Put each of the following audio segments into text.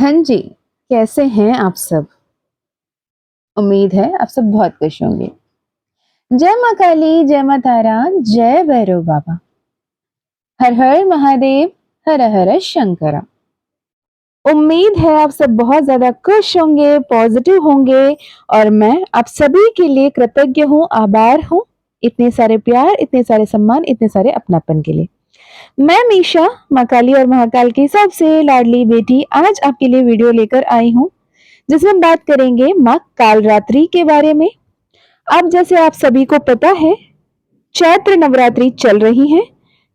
हाँ जी, कैसे हैं आप सब? उम्मीद है आप सब बहुत खुश होंगे। जय माँ काली, जय माँ तारा, जय भैरव बाबा। हर हर महादेव, हर हर शंकरा। उम्मीद है आप सब बहुत ज़्यादा खुश होंगे, पॉजिटिव होंगे और मैं आप सभी के लिए कृतज्ञ हूँ, आभार हूँ, इतने सारे प्यार, इतने सारे सम्मान, इतने सारे अपनापन के लिए। मैं मीशा, माँ काली और महाकाल की सबसे लाडली बेटी आज आपके लिए वीडियो लेकर आई हूँ जिसमें हम बात करेंगे माँ कालरात्रि के बारे में। अब जैसे आप सभी को पता है, चैत्र नवरात्रि चल रही है।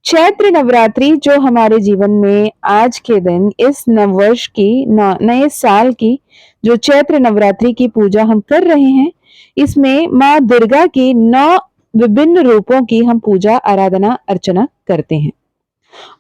चैत्र नवरात्रि जो हमारे जीवन में आज के दिन इस नववर्ष की नए साल की जो चैत्र नवरात्रि की पूजा हम कर रहे हैं, इसमें माँ दुर्गा की 9 विभिन्न रूपों की हम पूजा आराधना अर्चना करते हैं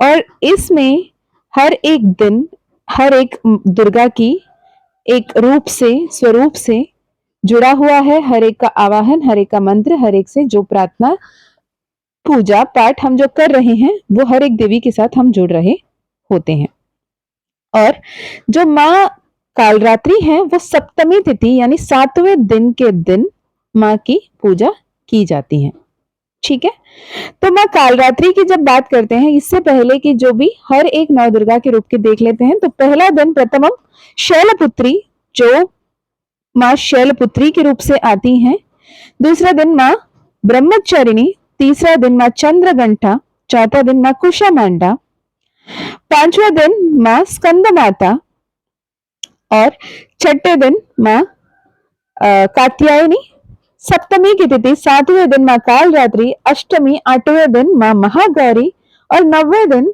और इसमें हर एक दिन हर एक दुर्गा की एक रूप से स्वरूप से जुड़ा हुआ है। हर एक का आवाहन, हर एक का मंत्र, हर एक से जो प्रार्थना पूजा पाठ हम जो कर रहे हैं वो हर एक देवी के साथ हम जुड़ रहे होते हैं। और जो माँ कालरात्रि है वो सप्तमी तिथि यानी 7वें दिन के दिन माँ की पूजा की जाती है। ठीक है, तो माँ कालरात्रि की जब बात करते हैं, इससे पहले कि जो भी हर एक नौ दुर्गा के रूप के देख लेते हैं, तो पहला दिन प्रथम हम शैलपुत्री जो माँ शैलपुत्री के रूप से आती हैं। दूसरा दिन माँ ब्रह्मचारिणी, तीसरा दिन माँ चंद्रघंटा, चौथा दिन माँ कुशामांडा, पांचवा दिन माँ स्कंद माता और छठे दिन माँ कात्यायनी। सप्तमी की तिथि 7वें दिन माँ कालरात्रि, अष्टमी 8वें दिन माँ महागौरी और 9वें दिन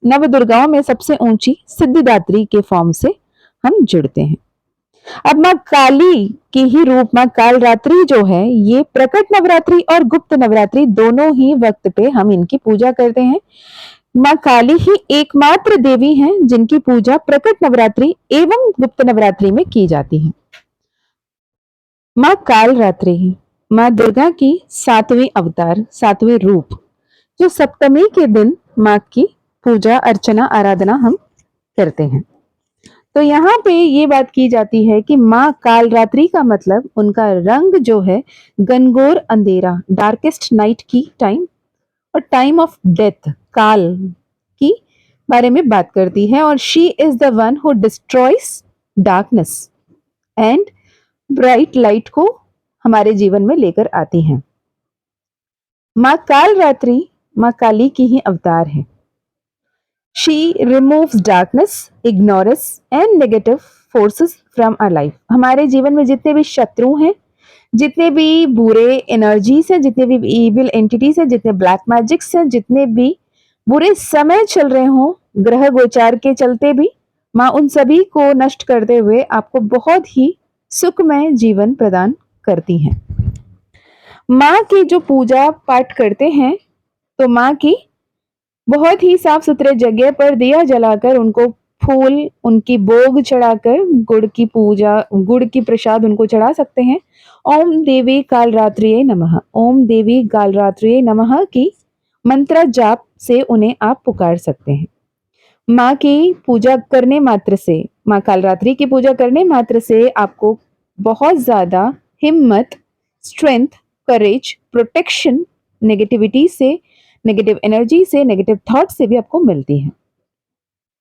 नव दुर्गाओं में सबसे ऊंची सिद्धिदात्री के फॉर्म से हम जुड़ते हैं। अब माँ काली की ही रूप माँ कालरात्रि जो है, ये प्रकट नवरात्रि और गुप्त नवरात्रि दोनों ही वक्त पे हम इनकी पूजा करते हैं। माँ काली ही एकमात्र देवी हैं जिनकी पूजा प्रकट नवरात्रि एवं गुप्त नवरात्रि में की जाती है। माँ कालरात्रि माँ दुर्गा की 7वें अवतार, 7वें रूप, जो सप्तमी के दिन माँ की पूजा अर्चना आराधना हम करते हैं। तो यहाँ पे ये बात की जाती है कि माँ कालरात्रि का मतलब उनका रंग जो है घनघोर अंधेरा, डार्केस्ट नाइट की टाइम और टाइम ऑफ डेथ काल की बारे में बात करती है। और she is the one who destroys darkness and bright light को हमारे जीवन में लेकर आती हैं। माँ कालरात्रि माँ काली की ही अवतार है। She removes darkness, ignorance and negative forces from our life. हमारे जीवन में जितने भी शत्रु हैं, जितने भी बुरे एनर्जीज हैं, जितने भी इविल एंटिटीज हैं, जितने ब्लैक मैजिक्स हैं, जितने भी बुरे समय चल रहे हों, ग्रह गोचार के चलते भी, माँ उन सभी को नष्ट करते हुए आपको बहुत ही सुखमय जीवन प्रदान करती हैं। माँ की जो पूजा पाठ करते हैं, तो माँ की बहुत ही साफ सुथरे जगह पर दिया जलाकर उनको फूल, उनकी भोग चढ़ाकर गुड़ की पूजा, गुड़ की प्रसाद उनको चढ़ा सकते हैं। ओम देवी कालरात्रिये नमः, ओम देवी कालरात्रिये नमः की मंत्र जाप से उन्हें आप पुकार सकते हैं। माँ की पूजा करने मात्र से, माँ कालरात्रि की पूजा करने मात्र से आपको बहुत ज्यादा हिम्मत, स्ट्रेंथ, करेज, प्रोटेक्शन, नेगेटिविटी से, नेगेटिव एनर्जी से, नेगेटिव थॉट से भी आपको मिलती है।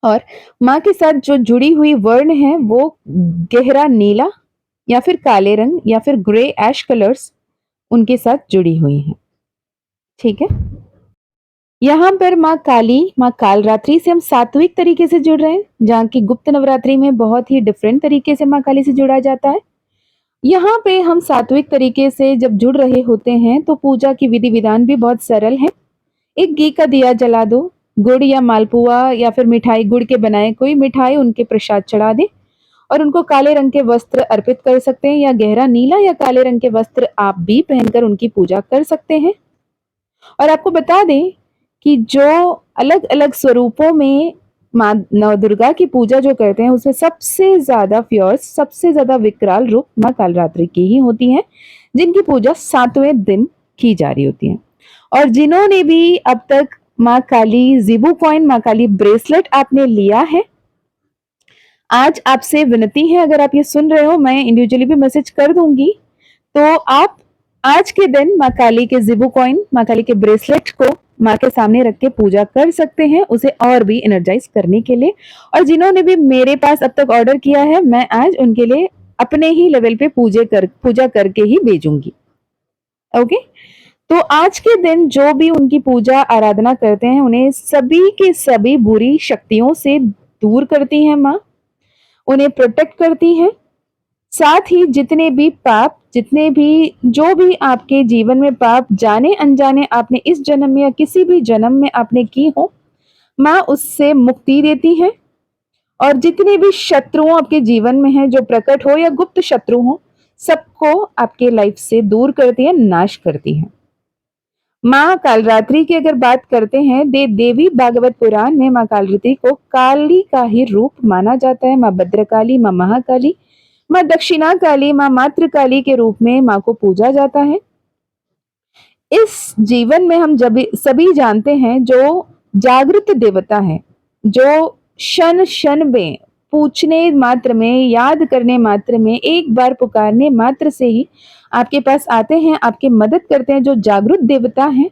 और माँ के साथ जो जुड़ी हुई वर्ण है वो गहरा नीला या फिर काले रंग या फिर ग्रे ऐश कलर्स उनके साथ जुड़ी हुई हैं। ठीक है, यहाँ पर माँ काली, माँ कालरात्रि से हम सात्विक तरीके से जुड़ रहे हैं, जहाँ की गुप्त नवरात्रि में बहुत ही डिफरेंट तरीके से माँ काली से जुड़ा जाता है। यहाँ पे हम सात्विक तरीके से जब जुड़ रहे होते हैं तो पूजा की विधि विधान भी बहुत सरल है। एक घी का दिया जला दो, गुड़ या मालपुआ या फिर मिठाई, गुड़ के बनाए कोई मिठाई उनके प्रसाद चढ़ा दे और उनको काले रंग के वस्त्र अर्पित कर सकते हैं या गहरा नीला या काले रंग के वस्त्र आप भी पहनकर उनकी पूजा कर सकते हैं। और आपको बता दें कि जो अलग अलग स्वरूपों में माँ नव दुर्गा की पूजा जो करते हैं, उसमें सबसे ज्यादा फ्योर्स, सबसे ज्यादा विकराल रूप माँ कालरात्रि की ही होती हैं, जिनकी पूजा 7वें दिन की जा रही होती है। और जिन्होंने भी अब तक माँ काली ज़िबू कॉइन, माँ काली ब्रेसलेट आपने लिया है, आज आपसे विनती है, अगर आप ये सुन रहे हो, मैं इंडिविजुअली भी मैसेज कर दूंगी, तो आप आज के दिन माँ काली के ज़िबू कॉइन, माँ काली के ब्रेसलेट को माँ के सामने रख के पूजा कर सकते हैं, उसे और भी एनर्जाइज करने के लिए। और जिन्होंने भी मेरे पास अब तक ऑर्डर किया है, मैं आज उनके लिए अपने ही लेवल पे पूजा करके ही भेजूंगी। ओके, तो आज के दिन जो भी उनकी पूजा आराधना करते हैं, उन्हें सभी के सभी बुरी शक्तियों से दूर करती हैं माँ, उन्हें प्रोटेक्ट करती हैं। साथ ही जितने भी पाप, जितने भी जो भी आपके जीवन में पाप जाने अनजाने आपने इस जन्म में या किसी भी जन्म में आपने की हो, माँ उससे मुक्ति देती है। और जितने भी शत्रुओं आपके जीवन में हैं, जो प्रकट हो या गुप्त शत्रु हो, सबको आपके लाइफ से दूर करती है, नाश करती है। माँ कालरात्रि की अगर बात करते हैं, देवी भागवत पुराण में माँ कालरात्रि को काली का ही रूप माना जाता है। माँ भद्रकाली, माँ महाकाली, माँ दक्षिणा काली, माँ मातृकाली के रूप में माँ को पूजा जाता है। इस जीवन में हम जब सभी जानते हैं, जो जागृत देवता है, जो क्षण क्षण में पूछने मात्र में, याद करने मात्र में, एक बार पुकारने मात्र से ही आपके पास आते हैं, आपकी मदद करते हैं, जो जागृत देवता हैं,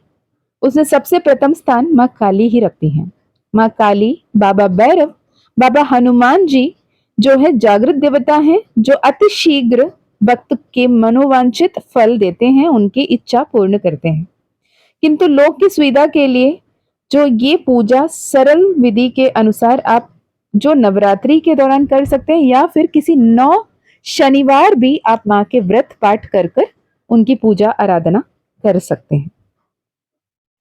उसने सबसे प्रथम स्थान माँ काली ही रखती हैं। माँ काली, बाबा भैरव, बाबा हनुमान जी जो है जागृत देवता हैं, जो अति शीघ्र भक्त के मनोवांछित फल देते हैं, उनकी इच्छा पूर्ण करते हैं। किंतु लोक की सुविधा के लिए जो ये पूजा सरल विधि के अनुसार आप जो नवरात्रि के दौरान कर सकते हैं, या फिर किसी 9 शनिवार भी आप माँ के व्रत पाठ कर कर उनकी पूजा आराधना कर सकते हैं।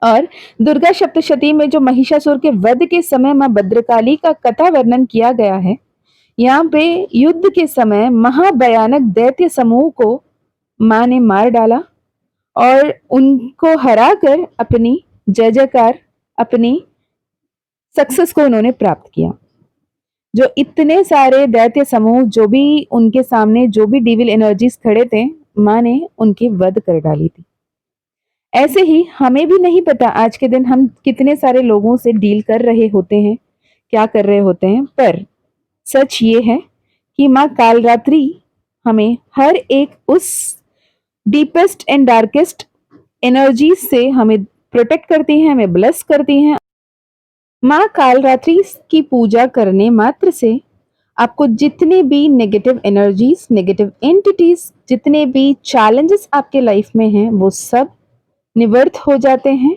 और दुर्गा सप्तशती में जो महिषासुर के वध के समय माँ भद्रकाली का कथा वर्णन किया गया है, यहाँ पे युद्ध के समय महाभयानक दैत्य समूह को माँ ने मार डाला और उनको हराकर अपनी जय जयकार, अपनी सक्सेस को उन्होंने प्राप्त किया। जो इतने सारे दैत्य समूह, जो भी उनके सामने जो भी डिविल एनर्जीज खड़े थे, माँ ने उनकी वध कर डाली थी। ऐसे ही हमें भी नहीं पता आज के दिन हम कितने सारे लोगों से डील कर रहे होते हैं, क्या कर रहे होते हैं, पर सच ये है कि माँ कालरात्रि हमें हर एक उस डीपेस्ट एंड डार्केस्ट एनर्जी से हमें प्रोटेक्ट करती हैं, हमें ब्लेस करती हैं। माँ कालरात्रि की पूजा करने मात्र से आपको जितने भी नेगेटिव एनर्जीज, नेगेटिव एंटिटीज, जितने भी चैलेंजेस आपके लाइफ में हैं, वो सब निवृत्त हो जाते हैं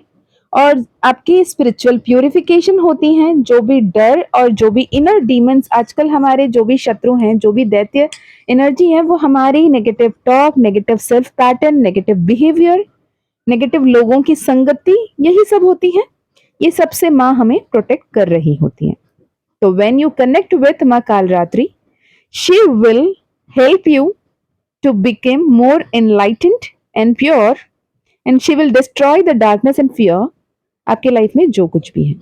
और आपकी स्पिरिचुअल प्यूरिफिकेशन होती हैं। जो भी डर और जो भी इनर डीमंस, आजकल हमारे जो भी शत्रु हैं, जो भी दैत्य एनर्जी है, वो हमारी negative talk, negative self pattern, negative behaviour, negative लोगों की संगति, यही सब होती है। ये सबसे माँ हमें प्रोटेक्ट कर रही होती है। तो व्हेन यू कनेक्ट विथ माँ Kalaratri, she will help you to become more enlightened and pure, and she will destroy the darkness and fear। आपके लाइफ में जो कुछ भी है,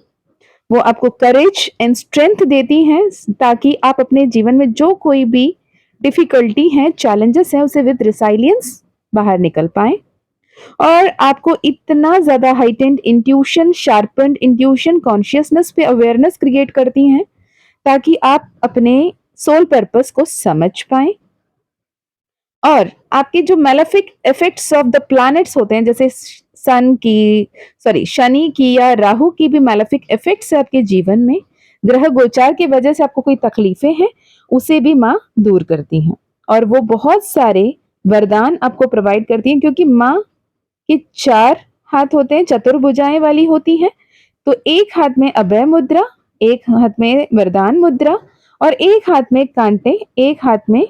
वो आपको करेज एंड स्ट्रेंथ देती हैं, ताकि आप अपने जीवन में जो कोई भी डिफिकल्टी है, चैलेंजेस है, उसे विद रिसाइलियंस बाहर निकल पाए। और आपको इतना ज्यादा heightened intuition, sharpened intuition, consciousness पे अवेयरनेस क्रिएट करती हैं, ताकि आप अपने सोल पर्पस को समझ पाए। और आपके जो malefic effects of the planets होते हैं, जैसे शनि की या राहु की भी मैलेफिक इफेक्ट्स है आपके जीवन में, ग्रह गोचार की वजह से आपको कोई तकलीफें हैं, उसे भी माँ दूर करती हैं। और वो बहुत सारे वरदान आपको प्रोवाइड करती हैं, क्योंकि माँ के 4 हाथ होते हैं, चतुर्भुजाएं वाली होती हैं। तो एक हाथ में अभय मुद्रा, एक हाथ में वरदान मुद्रा, और एक हाथ में कांटे, एक हाथ में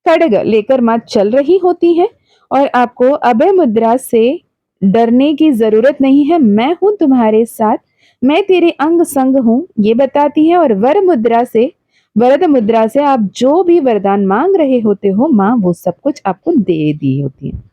खड्ग लेकर माँ चल रही होती है। और आपको अभय मुद्रा से डरने की जरूरत नहीं है, मैं हूं तुम्हारे साथ, मैं तेरे अंग संग हूं, ये बताती है। और वरद मुद्रा से आप जो भी वरदान मांग रहे होते हो, माँ वो सब कुछ आपको दे दी होती है।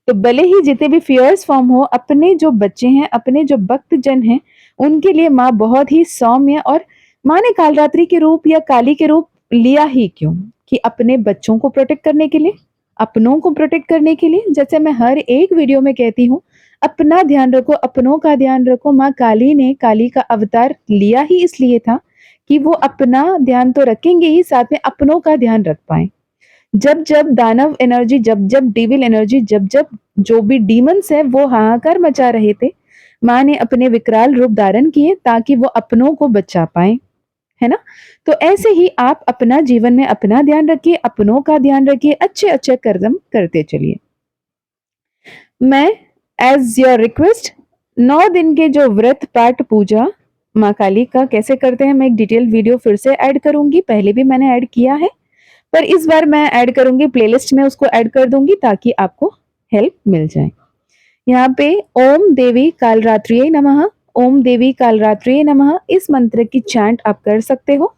तो भले ही जितने भी फियर्स फॉर्म हो, अपने जो बच्चे हैं, अपने जो भक्त जन हैं, उनके लिए माँ बहुत ही सौम्य। और माँ ने कालरात्रि के रूप या काली के रूप लिया ही क्यों? कि अपने बच्चों को प्रोटेक्ट करने के लिए, अपनों को प्रोटेक्ट करने के लिए। जैसे मैं हर एक वीडियो में कहती हूँ, अपना ध्यान रखो, अपनों का ध्यान रखो। माँ काली ने काली का अवतार लिया ही इसलिए था कि वो अपना ध्यान तो रखेंगे ही, साथ में अपनों का ध्यान रख पाएँ। जब-जब दानव एनर्जी, जब-जब डेविल एनर्जी, जब-जब जो भी डीमन्स हैं वो हाहाकार मचा रहे थे, माँ ने अपने विकराल रूप धारण किए ताकि वो अपनों को बचा पाएँ, है ना? तो ऐसे ही आप अपना जीवन में अपना ध्यान रखिए, अपनों का ध्यान रखिए, अच्छे-अच्छे कर्म करते चलिए। मैं एज़ योर रिक्वेस्ट 9 दिन के जो व्रत, पाठ, पूजा माँ काली का कैसे करते हैं, मैं एक डिटेल वीडियो फिर से ऐड करूँगी, पहले भी मैंने ऐड किया है। पर इस बार मैं ऐड करूँगी, प्लेलिस्ट में उसको ऐड कर दूँगी ताकि आपको हेल्प मिल जाए। यहाँ पे ओम देवी कालरात्रिये नमः, ओम देवी कालरात्रिये नमः इस मंत्र की चैंट आप कर सकते हो,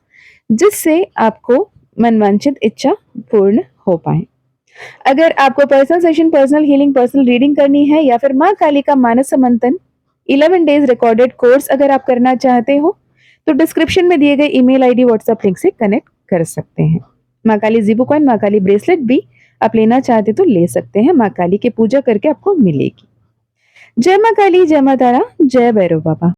जिससे आपको मनवांछित इच्छा पूर्ण हो पाए। अगर आपको personal session, personal healing, personal reading करनी है या फिर माँ काली का मानस मंथन 11 डेज रिकॉर्डेड कोर्स अगर आप करना चाहते हो, तो डिस्क्रिप्शन में दिए गए ईमेल आईडी, व्हाट्सएप लिंक से कनेक्ट कर सकते हैं। माँ काली ज़ीबू कॉइन, माँ काली ब्रेसलेट भी आप लेना चाहते तो ले सकते हैं, माँ काली की पूजा करके आपको मिलेगी। जय माँ काली, जय माँ तारा, जय भैरव बाबा।